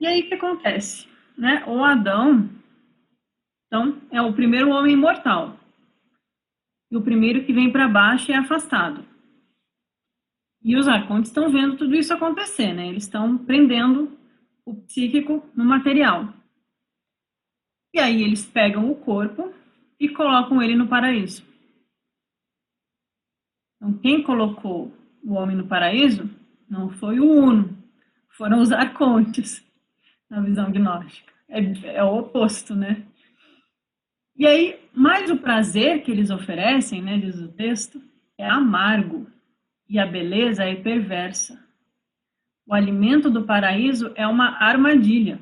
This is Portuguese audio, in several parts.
E aí o que acontece? Né? O Adão, então, é o primeiro homem mortal. E o primeiro que vem para baixo é afastado. E os arcontes estão vendo tudo isso acontecer, né? Eles estão prendendo o psíquico no material. E aí eles pegam o corpo e colocam ele no paraíso. Então, quem colocou o homem no paraíso não foi o Uno, foram os arcontes, na visão gnóstica. É o oposto, né? E aí, mais o prazer que eles oferecem, né, diz o texto, é amargo e a beleza é perversa. O alimento do paraíso é uma armadilha.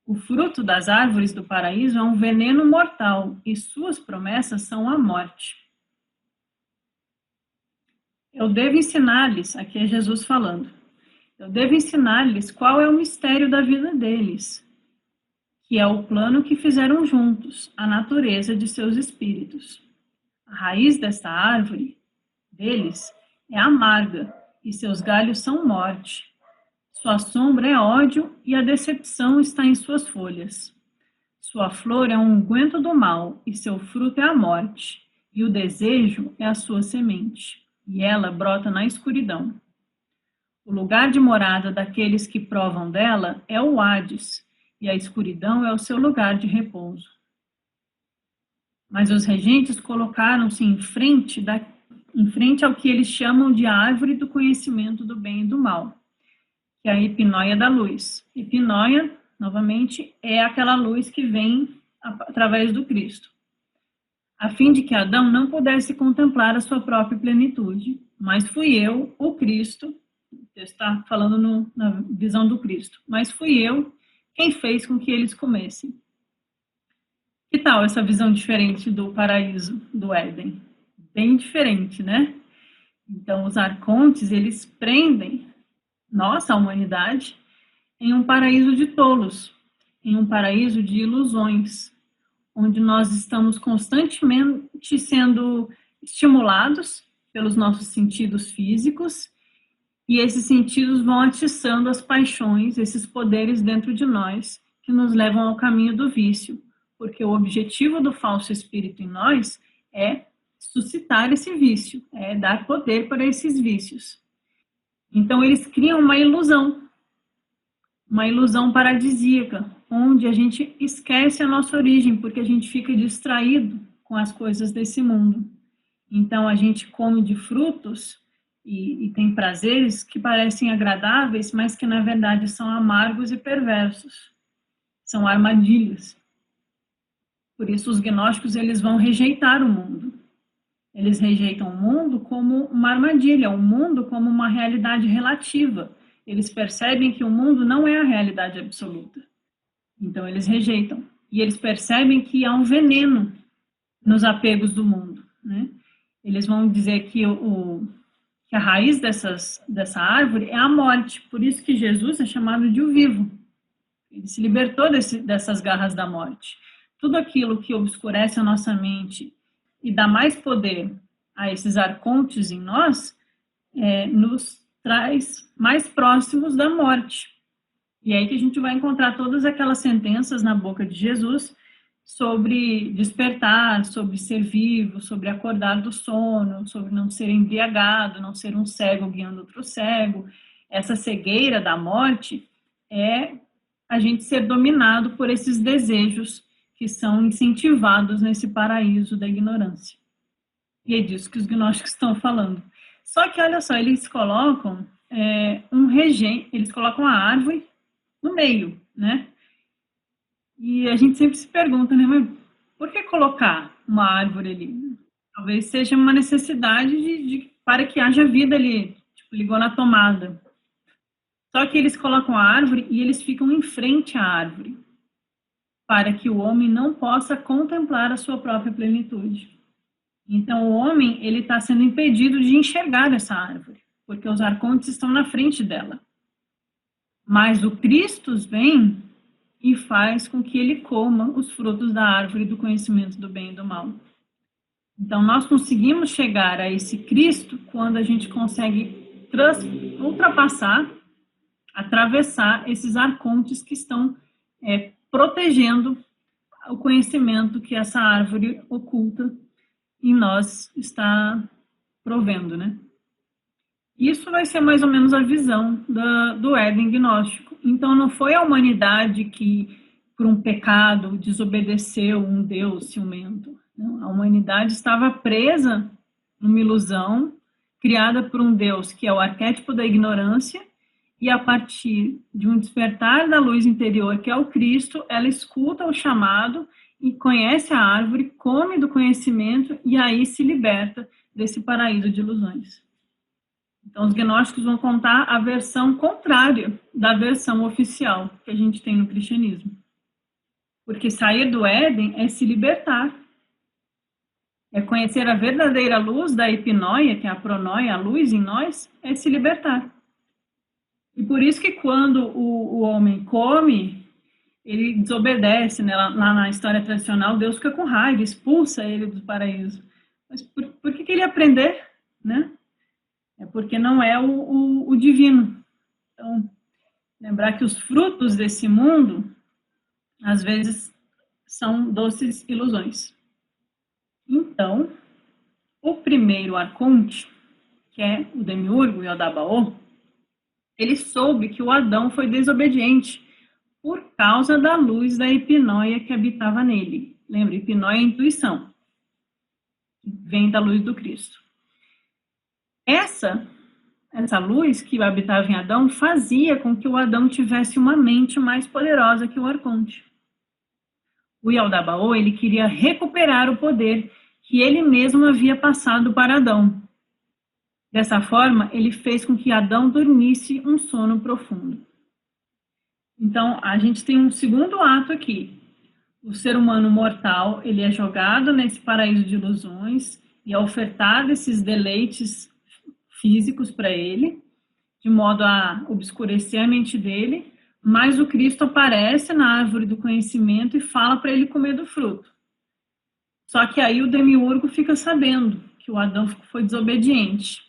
O fruto das árvores do paraíso é um veneno mortal e suas promessas são a morte. Eu devo ensinar-lhes, aqui é Jesus falando, eu devo ensinar-lhes qual é o mistério da vida deles, que é o plano que fizeram juntos, a natureza de seus espíritos. A raiz desta árvore, deles, é amarga, e seus galhos são morte. Sua sombra é ódio, e a decepção está em suas folhas. Sua flor é um unguento do mal, e seu fruto é a morte, e o desejo é a sua semente, e ela brota na escuridão. O lugar de morada daqueles que provam dela é o Hades, e a escuridão é o seu lugar de repouso. Mas os regentes colocaram-se em frente ao que eles chamam de árvore do conhecimento do bem e do mal, que é a epinóia da luz. Epinóia, novamente, é aquela luz que vem através do Cristo, a fim de que Adão não pudesse contemplar a sua própria plenitude. Mas fui eu, o Cristo, está falando na visão do Cristo, mas fui eu quem fez com que eles comessem. Que tal essa visão diferente do paraíso, do Éden? Bem diferente, né? Então, os arcontes, eles prendem nossa, a humanidade, em um paraíso de tolos, em um paraíso de ilusões, onde nós estamos constantemente sendo estimulados pelos nossos sentidos físicos, e esses sentidos vão atiçando as paixões, esses poderes dentro de nós, que nos levam ao caminho do vício, porque o objetivo do falso espírito em nós é suscitar esse vício, é dar poder para esses vícios. Então, eles criam uma ilusão paradisíaca, onde a gente esquece a nossa origem, porque a gente fica distraído com as coisas desse mundo. Então, a gente come de frutos e tem prazeres que parecem agradáveis, mas que, na verdade, são amargos e perversos. São armadilhas. Por isso, os gnósticos, eles vão rejeitar o mundo. Eles rejeitam o mundo como uma armadilha, o mundo como uma realidade relativa. Eles percebem que o mundo não é a realidade absoluta. Então, eles rejeitam. E eles percebem que há um veneno nos apegos do mundo, né? Eles vão dizer que a raiz dessa árvore é a morte. Por isso que Jesus é chamado de o vivo. Ele se libertou dessas garras da morte. Tudo aquilo que obscurece a nossa mente e dá mais poder a esses arcontes em nós, nos traz mais próximos da morte. E é aí que a gente vai encontrar todas aquelas sentenças na boca de Jesus sobre despertar, sobre ser vivo, sobre acordar do sono, sobre não ser embriagado, não ser um cego guiando outro cego. Essa cegueira da morte é a gente ser dominado por esses desejos que são incentivados nesse paraíso da ignorância. E é disso que os gnósticos estão falando. Só que, olha só, eles colocam um regente, eles colocam a árvore no meio, né? E a gente sempre se pergunta, né, mas por que colocar uma árvore ali? Talvez seja uma necessidade para que haja vida ali, tipo, ligou na tomada. Só que eles colocam a árvore e eles ficam em frente à árvore, para que o homem não possa contemplar a sua própria plenitude. Então, o homem, ele está sendo impedido de enxergar essa árvore, porque os arcontes estão na frente dela. Mas o Cristo vem e faz com que ele coma os frutos da árvore do conhecimento do bem e do mal. Então, nós conseguimos chegar a esse Cristo quando a gente consegue ultrapassar atravessar esses arcontes que estão protegendo o conhecimento que essa árvore oculta em nós está provendo, né? Isso vai ser mais ou menos a visão do Éden gnóstico. Então, não foi a humanidade que, por um pecado, desobedeceu um Deus ciumento. Não, a humanidade estava presa numa ilusão criada por um Deus que é o arquétipo da ignorância, e a partir de um despertar da luz interior, que é o Cristo, ela escuta o chamado e conhece a árvore, come do conhecimento e aí se liberta desse paraíso de ilusões. Então, os gnósticos vão contar a versão contrária da versão oficial que a gente tem no cristianismo. Porque sair do Éden é se libertar. É conhecer a verdadeira luz da epinóia, que é a pronóia, a luz em nós, é se libertar. E por isso que quando o homem come, ele desobedece, né? Lá na história tradicional, Deus fica com raiva, expulsa ele do paraíso. Mas por que ele ia aprender, né? É porque não é o divino. Então, lembrar que os frutos desse mundo, às vezes, são doces ilusões. Então, o primeiro arconte, que é o demiurgo e o Dabaô, ele soube que o Adão foi desobediente por causa da luz da epinóia que habitava nele. Lembra, epinóia é intuição, vem da luz do Cristo. Essa luz que habitava em Adão fazia com que o Adão tivesse uma mente mais poderosa que o arconte. O Yaldabaoth, ele queria recuperar o poder que ele mesmo havia passado para Adão. Dessa forma, ele fez com que Adão dormisse um sono profundo. Então, a gente tem um segundo ato aqui. O ser humano mortal, ele é jogado nesse paraíso de ilusões e é ofertado esses deleites físicos para ele, de modo a obscurecer a mente dele, mas o Cristo aparece na árvore do conhecimento e fala para ele comer do fruto. Só que aí o demiurgo fica sabendo que o Adão foi desobediente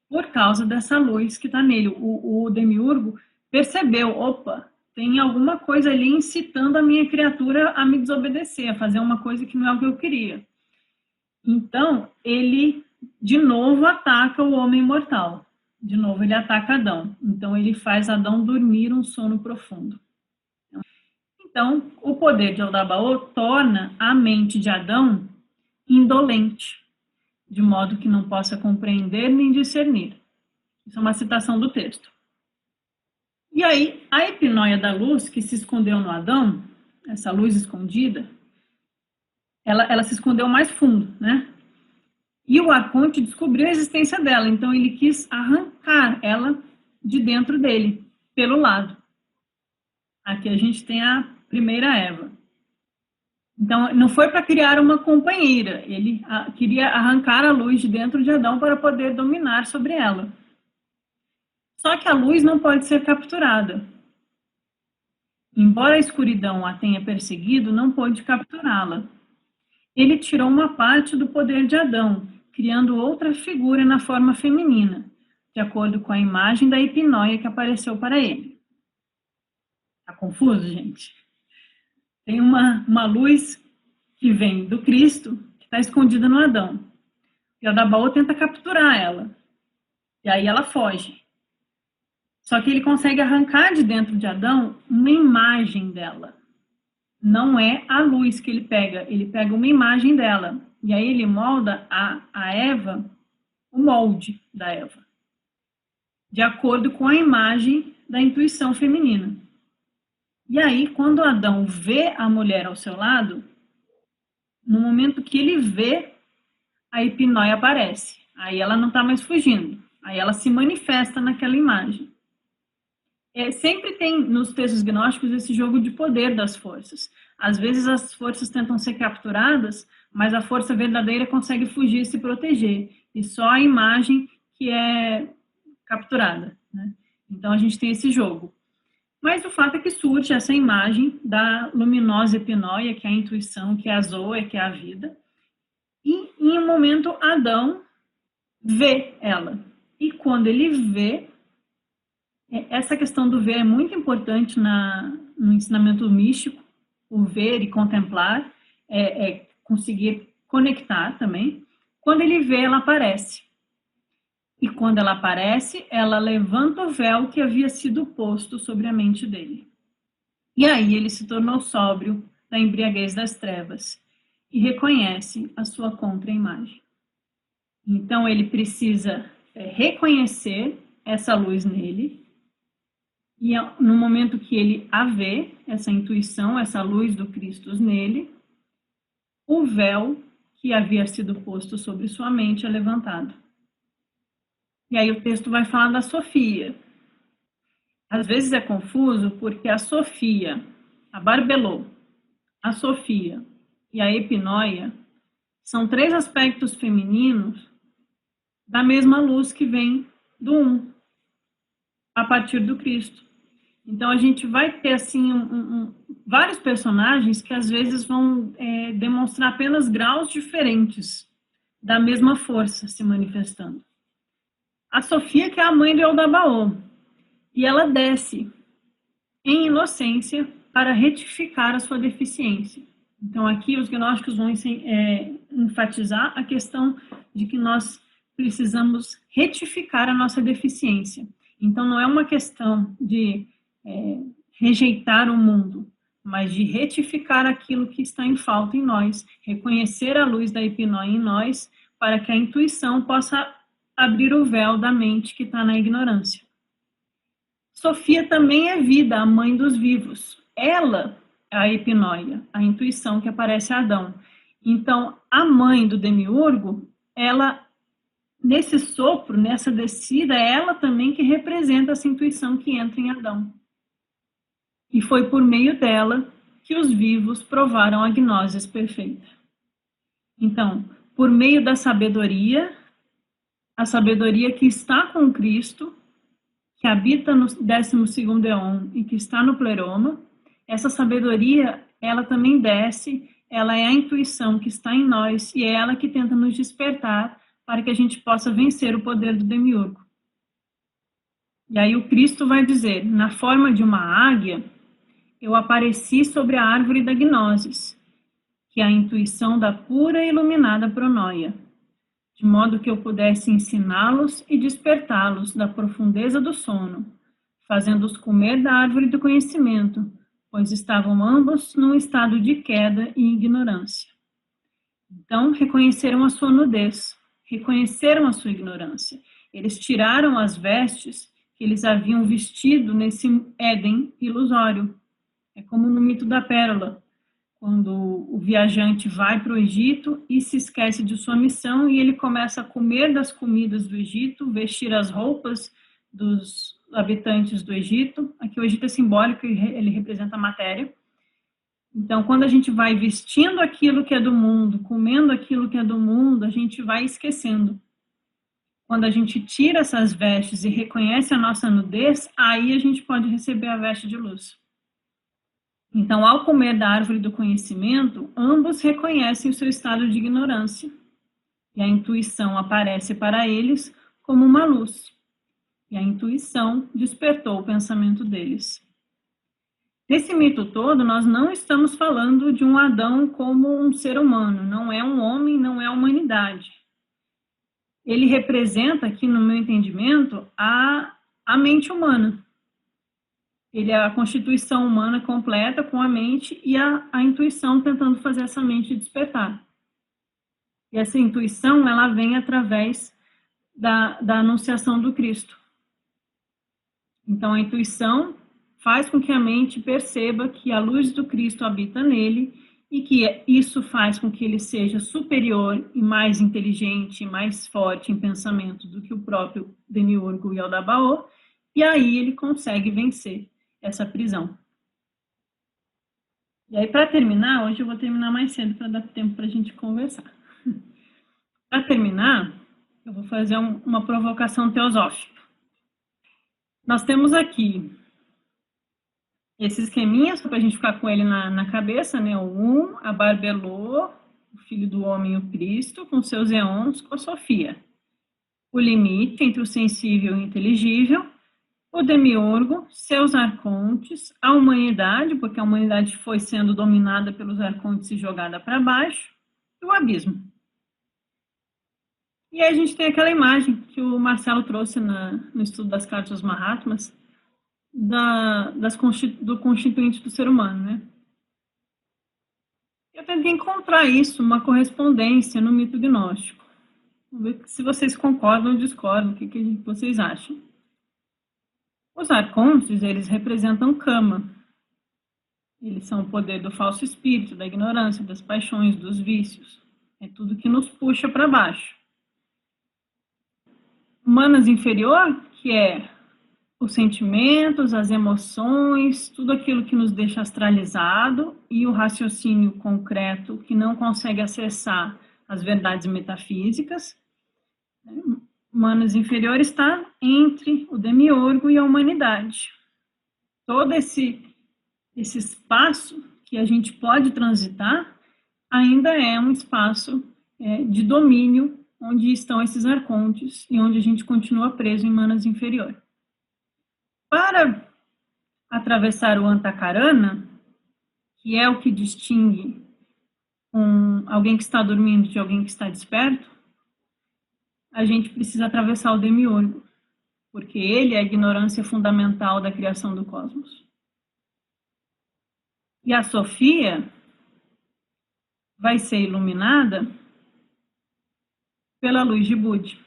por causa dessa luz que está nele. O demiurgo percebeu, opa, tem alguma coisa ali incitando a minha criatura a me desobedecer, a fazer uma coisa que não é o que eu queria. Então, ele, de novo, ataca o homem mortal. De novo, ele ataca Adão. Então, ele faz Adão dormir um sono profundo. Então, o poder de Yaldabaoth torna a mente de Adão indolente, de modo que não possa compreender nem discernir. Isso é uma citação do texto. E aí, a epinóia da luz que se escondeu no Adão, essa luz escondida, ela se escondeu mais fundo, né? E o arconte descobriu a existência dela, então ele quis arrancar ela de dentro dele, pelo lado. Aqui a gente tem a primeira Eva. Então, não foi para criar uma companheira, ele queria arrancar a luz de dentro de Adão para poder dominar sobre ela. Só que a luz não pode ser capturada. Embora a escuridão a tenha perseguido, não pôde capturá-la. Ele tirou uma parte do poder de Adão, criando outra figura na forma feminina, de acordo com a imagem da epinóia que apareceu para ele. Tá confuso, gente? Tem uma luz que vem do Cristo, que está escondida no Adão. E o Yaldabaoth tenta capturar ela. E aí ela foge. Só que ele consegue arrancar de dentro de Adão uma imagem dela. Não é a luz que ele pega uma imagem dela. E aí ele molda a Eva, o molde da Eva, de acordo com a imagem da intuição feminina. E aí, quando Adão vê a mulher ao seu lado, no momento que ele vê, a epinóia aparece. Aí ela não está mais fugindo. Aí ela se manifesta naquela imagem. Sempre tem nos textos gnósticos esse jogo de poder das forças. Às vezes as forças tentam ser capturadas, mas a força verdadeira consegue fugir e se proteger. E só a imagem que é capturada, né? Então a gente tem esse jogo. Mas o fato é que surge essa imagem da luminosa epinóia, que é a intuição, que é a zoe, que é a vida. E em um momento Adão vê ela. E quando ele vê, Essa questão do ver é muito importante no ensinamento místico, o ver e contemplar, conseguir conectar também. Quando ele vê, ela aparece. E quando ela aparece, ela levanta o véu que havia sido posto sobre a mente dele. E aí ele se tornou sóbrio da embriaguez das trevas e reconhece a sua contra-imagem. Então ele precisa reconhecer essa luz nele, e no momento que ele a vê, essa intuição, essa luz do Cristo nele, o véu que havia sido posto sobre sua mente é levantado. E aí o texto vai falar da Sofia. Às vezes é confuso porque a Sofia, a Barbelô, a Sofia e a Epinóia são 3 aspectos femininos da mesma luz que vem do um, a partir do Cristo. Então a gente vai ter assim vários personagens que às vezes vão demonstrar apenas graus diferentes da mesma força se manifestando. A Sofia, que é a mãe de Eldabaô, e ela desce em inocência para retificar a sua deficiência. Então aqui os gnósticos vão enfatizar a questão de que nós precisamos retificar a nossa deficiência. Então não é uma questão de rejeitar o mundo, mas de retificar aquilo que está em falta em nós, reconhecer a luz da epinóia em nós, para que a intuição possa abrir o véu da mente que está na ignorância. Sofia também é vida, a mãe dos vivos. Ela é a epinóia, a intuição que aparece a Adão. Então, a mãe do demiurgo, ela, nesse sopro, nessa descida, é ela também que representa essa intuição que entra em Adão. E foi por meio dela que os vivos provaram a gnosis perfeita. Então, por meio da sabedoria, a sabedoria que está com Cristo, que habita no 12º éon e que está no pleroma, essa sabedoria, ela também desce, ela é a intuição que está em nós e é ela que tenta nos despertar para que a gente possa vencer o poder do demiurgo. E aí o Cristo vai dizer, na forma de uma águia, eu apareci sobre a árvore da gnosis, que é a intuição da pura e iluminada pronoia, de modo que eu pudesse ensiná-los e despertá-los da profundeza do sono, fazendo-os comer da árvore do conhecimento, pois estavam ambos num estado de queda e ignorância. Então, reconheceram a sua nudez, reconheceram a sua ignorância. Eles tiraram as vestes que eles haviam vestido nesse Éden ilusório. É como no mito da pérola, quando o viajante vai para o Egito e se esquece de sua missão e ele começa a comer das comidas do Egito, vestir as roupas dos habitantes do Egito. Aqui o Egito é simbólico, ele representa a matéria. Então, quando a gente vai vestindo aquilo que é do mundo, comendo aquilo que é do mundo, a gente vai esquecendo. Quando a gente tira essas vestes e reconhece a nossa nudez, aí a gente pode receber a veste de luz. Então, ao comer da árvore do conhecimento, ambos reconhecem o seu estado de ignorância. E a intuição aparece para eles como uma luz. E a intuição despertou o pensamento deles. Nesse mito todo, nós não estamos falando de um Adão como um ser humano, não é um homem, não é a humanidade. Ele representa aqui, no meu entendimento, a mente humana. Ele é a constituição humana completa com a mente e a intuição tentando fazer essa mente despertar. E essa intuição, ela vem através da anunciação do Cristo. Então, a intuição faz com que a mente perceba que a luz do Cristo habita nele e que isso faz com que ele seja superior e mais inteligente, mais forte em pensamento do que o próprio demiurgo Yaldabaoth, e aí ele consegue vencer essa prisão. E aí, para terminar, hoje eu vou terminar mais cedo para dar tempo para a gente conversar. Para terminar, eu vou fazer uma provocação teosófica. Nós temos aqui esse esqueminha, só para a gente ficar com ele na cabeça, né? O a Barbelô, o Filho do Homem e o Cristo, com seus éons, com a Sofia. O limite entre o sensível e o inteligível, o demiurgo, seus arcontes, a humanidade, porque a humanidade foi sendo dominada pelos arcontes e jogada para baixo, e o abismo. E aí a gente tem aquela imagem que o Marcelo trouxe no estudo das cartas dos Mahatmas, do constituinte do ser humano, né? Eu tentei encontrar isso, uma correspondência no mito gnóstico. Vamos ver se vocês concordam ou discordam, o que vocês acham. Os arcontes, eles representam Kama. Eles são o poder do falso espírito, da ignorância, das paixões, dos vícios. É tudo que nos puxa para baixo. Manas inferior, que é os sentimentos, as emoções, tudo aquilo que nos deixa astralizado, e o raciocínio concreto que não consegue acessar as verdades metafísicas. Manas inferior está entre o demiurgo e a humanidade. Todo esse espaço que a gente pode transitar ainda é um espaço de domínio, onde estão esses arcontes e onde a gente continua preso em manas inferior. Para atravessar o Antakarana, que é o que distingue alguém que está dormindo de alguém que está desperto, a gente precisa atravessar o demiurgo, porque ele é a ignorância fundamental da criação do cosmos. E a Sofia vai ser iluminada pela luz de Budi.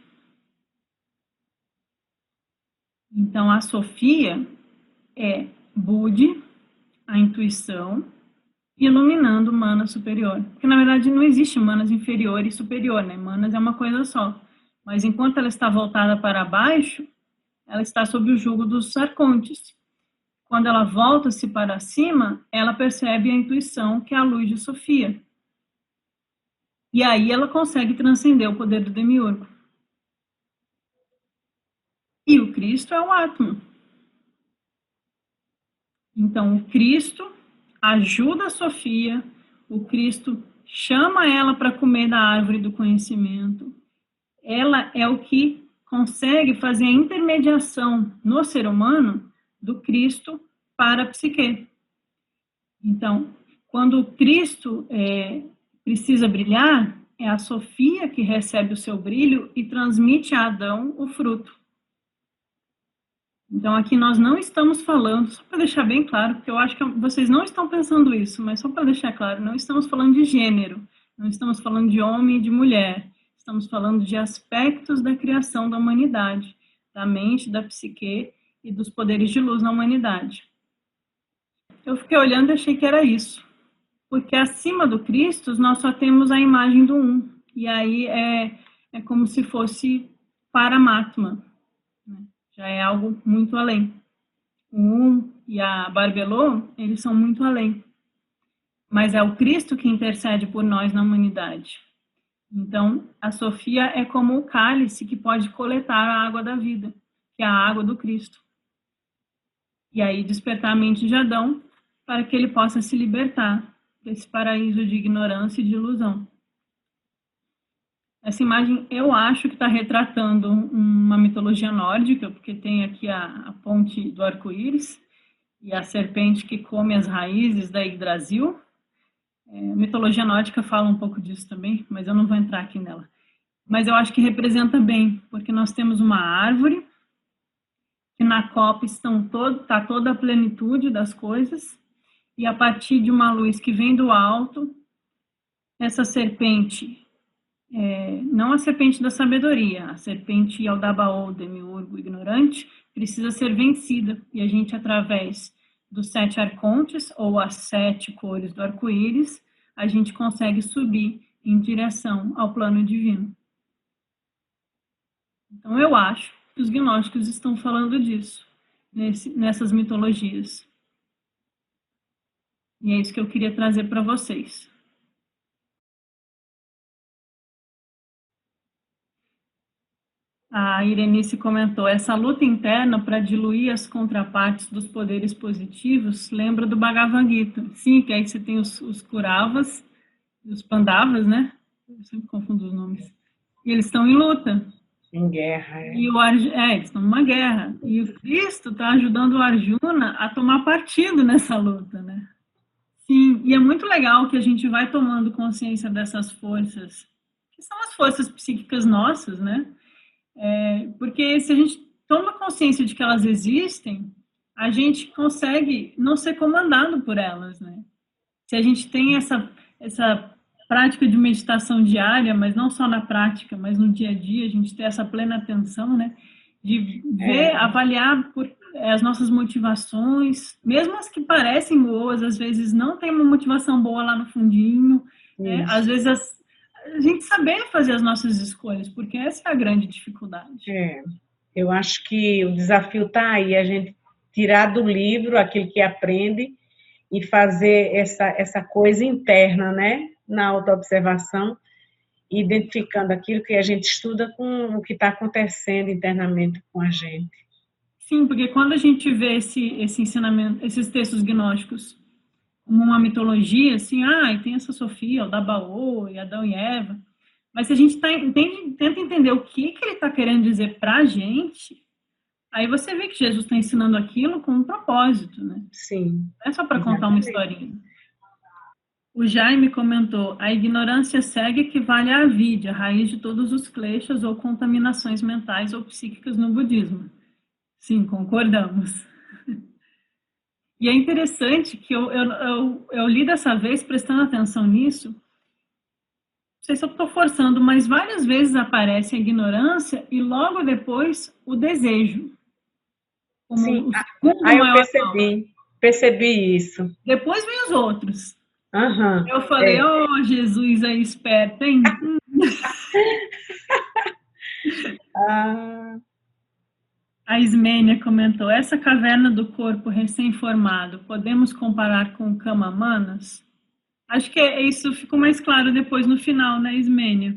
Então, a Sofia é Budi, a intuição, iluminando mana superior. Porque, na verdade, não existe manas inferior e superior, né? Manas é uma coisa só. Mas, enquanto ela está voltada para baixo, ela está sob o jugo dos arcontes. Quando ela volta-se para cima, ela percebe a intuição, que é a luz de Sofia. E aí ela consegue transcender o poder do demiurgo. E o Cristo é o Atman. Então, o Cristo ajuda a Sofia, o Cristo chama ela para comer da árvore do conhecimento. Ela é o que consegue fazer a intermediação no ser humano do Cristo para a psique. Então, quando o Cristo precisa brilhar, é a Sofia que recebe o seu brilho e transmite a Adão o fruto. Então, aqui nós não estamos falando, só para deixar bem claro, porque eu acho que vocês não estão pensando isso, mas só para deixar claro, não estamos falando de gênero, não estamos falando de homem e de mulher, estamos falando de aspectos da criação da humanidade, da mente, da psique e dos poderes de luz na humanidade. Eu fiquei olhando e achei que era isso, porque acima do Cristo nós só temos a imagem do Um, e aí é como se fosse Paramatma, né? Já é algo muito além. O Um e a Barbelô, eles são muito além. Mas é o Cristo que intercede por nós na humanidade. Então, a Sofia é como o cálice que pode coletar a água da vida, que é a água do Cristo. E aí despertar a mente de Adão para que ele possa se libertar desse paraíso de ignorância e de ilusão. Essa imagem eu acho que está retratando uma mitologia nórdica, porque tem aqui a ponte do arco-íris e a serpente que come as raízes da Yggdrasil. A mitologia nórdica fala um pouco disso também, mas eu não vou entrar aqui nela. Mas eu acho que representa bem, porque nós temos uma árvore, que na copa está toda a plenitude das coisas, e a partir de uma luz que vem do alto, essa serpente, não a serpente da sabedoria, a serpente Yaldabaoth, demiurgo ignorante, precisa ser vencida, e a gente, através dos 7 arcontes, ou as 7 cores do arco-íris, a gente consegue subir em direção ao plano divino. Então, eu acho que os gnósticos estão falando disso, nessas mitologias. E é isso que eu queria trazer para vocês. A Irenice comentou, essa luta interna para diluir as contrapartes dos poderes positivos lembra do Bhagavad Gita. Sim, que aí você tem os Kauravas e os Pandavas, né? Eu sempre confundo os nomes. E eles estão em luta. Em guerra, é. E eles estão numa guerra. E o Cristo está ajudando o Arjuna a tomar partido nessa luta, né? Sim, e é muito legal que a gente vai tomando consciência dessas forças, que são as forças psíquicas nossas, né? Porque se a gente toma consciência de que elas existem, a gente consegue não ser comandado por elas, né? Se a gente tem essa prática de meditação diária, mas não só na prática, mas no dia a dia, a gente ter essa plena atenção, né? De ver, É, avaliar as nossas motivações, mesmo as que parecem boas, às vezes não tem uma motivação boa lá no fundinho, né? Às isso. vezes a gente saber fazer as nossas escolhas, porque essa é a grande dificuldade. É. Eu acho que o desafio está aí, a gente tirar do livro aquilo que aprende e fazer essa coisa interna, né? Na autoobservação, identificando aquilo que a gente estuda com o que está acontecendo internamente com a gente. Sim, porque quando a gente vê esse ensinamento, esses textos gnósticos como uma mitologia, assim, e tem essa Sofia, o Dabaô, e Adão e Eva, mas se a gente tenta entender o que ele está querendo dizer para a gente, aí você vê que Jesus está ensinando aquilo com um propósito, né? Sim, Não é só para contar uma exatamente. historinha. O Jaime comentou: a ignorância cega equivale à avidya, a raiz de todos os kleshas ou contaminações mentais ou psíquicas no budismo. Sim, concordamos. E é interessante que eu li dessa vez, prestando atenção nisso, não sei se eu estou forçando, mas várias vezes aparece a ignorância e logo depois o desejo, como Sim, o segundo eu maior mal. percebi isso. Depois vem os outros. Aham, Eu falei, é. oh, Jesus aí esperto, hein? Ah, A Ismênia comentou, essa caverna do corpo recém-formado, podemos comparar com o Kama Manas? Acho que isso ficou mais claro depois no final, né, Ismênia?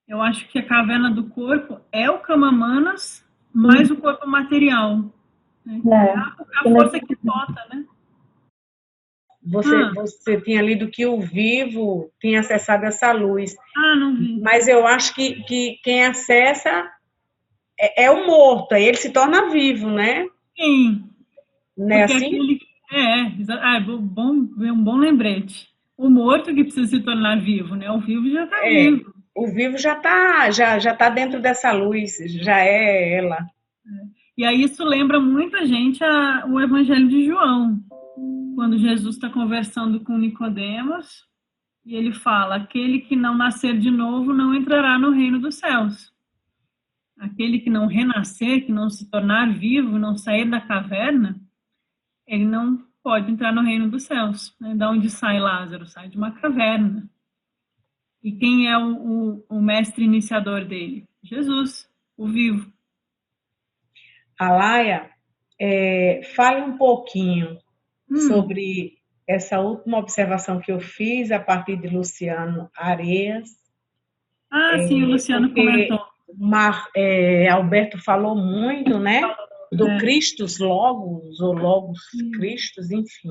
Eu acho que a caverna do corpo é o Kamamanas mais o corpo material. Né? É a força que bota, né? Ah, você tinha lido que o vivo tinha acessado essa luz, não vi. mas eu acho que quem acessa é o morto, aí ele se torna vivo, né? Sim, Não é porque assim? aquele. É um bom lembrete. O morto que precisa se tornar vivo, né? O vivo já está É, vivo. o vivo já tá dentro dessa luz, já é ela. E aí isso lembra muito a gente o Evangelho de João, quando Jesus está conversando com Nicodemos e ele fala: aquele que não nascer de novo não entrará no reino dos céus. Aquele que não renascer, que não se tornar vivo, não sair da caverna, ele não pode entrar no reino dos céus. Né? Da onde sai Lázaro? Sai de uma caverna. E quem é o mestre iniciador dele? Jesus, o vivo. Alaia, fale um pouquinho Hum. sobre essa última observação que eu fiz a partir de Luciano Areas, Sim, o Luciano comentou. porque Alberto falou muito, né, do É, Christus Logos, ou Logos Christus, enfim.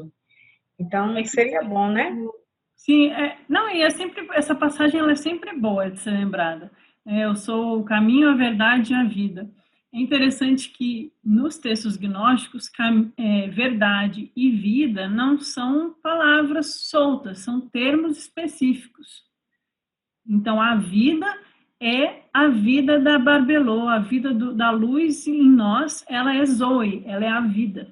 é Então, que, seria bom, né? sim, não, e essa passagem ela é sempre boa de ser lembrada. Eu sou o caminho, a verdade e a vida. É interessante que nos textos gnósticos, verdade e vida não são palavras soltas, são termos específicos. Então, a vida é a vida da Barbelô, a vida da luz em nós, ela é Zoe, ela é a vida.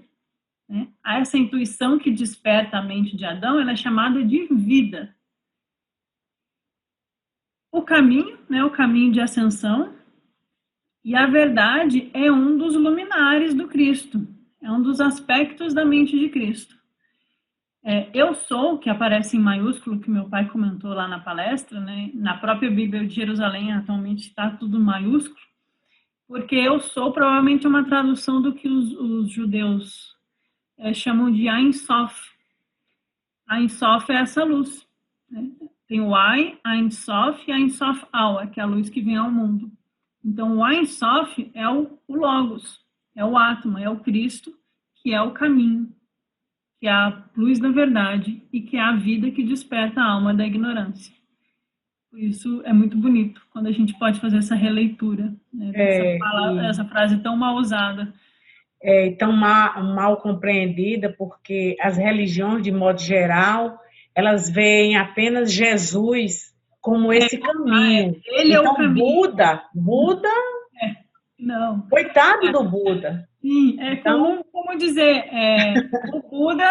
Né? Essa intuição que desperta a mente de Adão, ela é chamada de vida. O caminho, né, o caminho de ascensão, e a verdade é um dos luminares do Cristo, é um dos aspectos da mente de Cristo. Eu sou, que aparece em maiúsculo, que meu pai comentou lá na palestra, né, na própria Bíblia de Jerusalém atualmente está tudo maiúsculo, porque eu sou provavelmente uma tradução do que os judeus chamam de Ein Sof. Ein Sof é essa luz. Né? Tem o Ein Sof e Ein Sof Aua, que é a luz que vem ao mundo. Então, o Ein Sof é o Logos, é o Atma, é o Cristo, que é o caminho, que é a luz da verdade e que é a vida que desperta a alma da ignorância. Isso é muito bonito, quando a gente pode fazer essa releitura, né, essa frase tão mal usada. E tão mal compreendida, porque as religiões, de modo geral, elas veem apenas Jesus como esse caminho. Ele é o Então, caminho. Buda, Não. coitado do Buda. Sim, Então, como dizer, o Buda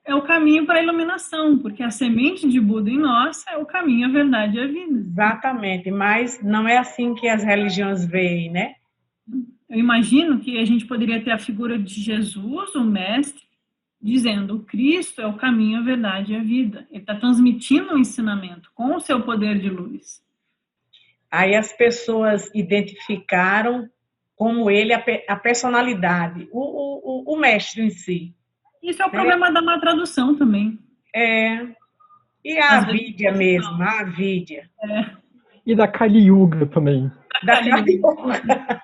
é o caminho para a iluminação, porque a semente de Buda em nós é o caminho, a verdade e a vida. exatamente, mas não é assim que as religiões veem, né? Eu imagino que a gente poderia ter a figura de Jesus, o mestre, dizendo: o Cristo é o caminho, a verdade e a vida. Ele está transmitindo um ensinamento com o seu poder de luz. Aí as pessoas identificaram como ele a personalidade, o mestre em si. Isso é o Né? problema da má tradução também. E a Avidya mesmo, a Avidya. E da Kali Yuga também. Da Kali Yuga.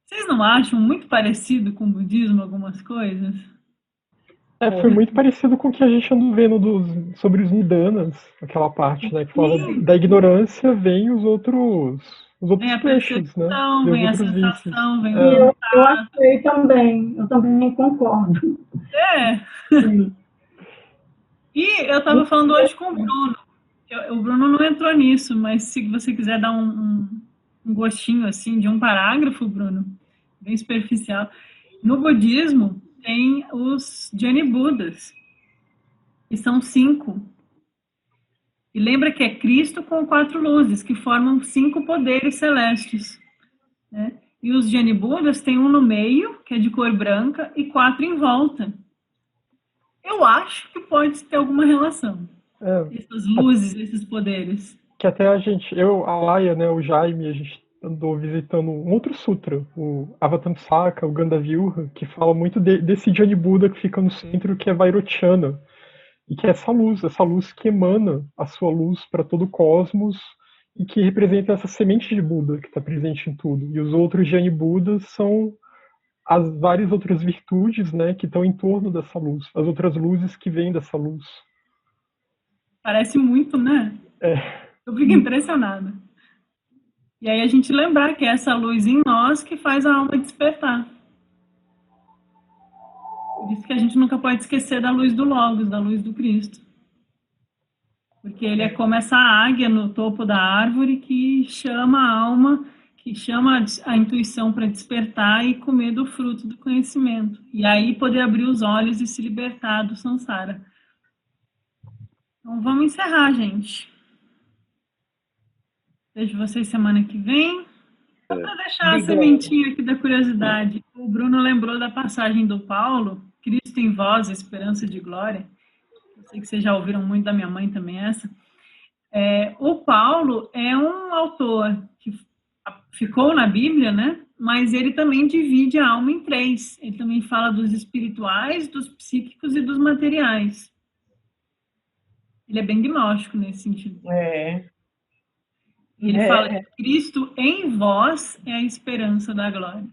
Vocês não acham muito parecido com o budismo algumas coisas? Foi muito parecido com o que a gente andou vendo sobre os Nidanas, aquela parte, né? Que fala da ignorância vem os outros vem a peixes, né? Vem a sensação, vem o eu achei também, eu também concordo. Sim. E eu estava falando hoje com o Bruno. O Bruno não entrou nisso, mas se você quiser dar um gostinho assim de um parágrafo, Bruno, bem superficial. No budismo tem os Jnani Budas, que são 5. E lembra que é Cristo com 4 luzes, que formam 5 poderes celestes. Né? E os Jnani Budas tem um no meio, que é de cor branca, e 4 em volta. Eu acho que pode ter alguma relação. Essas luzes, esses poderes. Que até a Laia, né, o Jaime, a gente andou visitando um outro sutra, o Avatamsaka, o Gandavyuha, que fala muito desse Jnani Buda que fica no centro, que é Vairocana. E que é essa luz que emana a sua luz para todo o cosmos e que representa essa semente de Buda que está presente em tudo. E os outros Jnani Budas são as várias outras virtudes, né, que estão em torno dessa luz, as outras luzes que vêm dessa luz. Parece muito, né? Eu fico impressionada. E aí a gente lembrar que é essa luz em nós que faz a alma despertar. Por isso que a gente nunca pode esquecer da luz do Logos, da luz do Cristo. Porque ele é como essa águia no topo da árvore que chama a alma, que chama a intuição para despertar e comer do fruto do conhecimento. E aí poder abrir os olhos e se libertar do samsara. Então vamos encerrar, gente. Vejo vocês semana que vem. Só para deixar a sementinha aqui da curiosidade. O Bruno lembrou da passagem do Paulo, Cristo em vós, esperança de glória. Eu sei que vocês já ouviram muito da minha mãe também essa. O Paulo é um autor que ficou na Bíblia, né? Mas ele também divide a alma em 3. Ele também fala dos espirituais, dos psíquicos e dos materiais. Ele é bem gnóstico nesse sentido. Ele fala que Cristo em vós é a esperança da glória.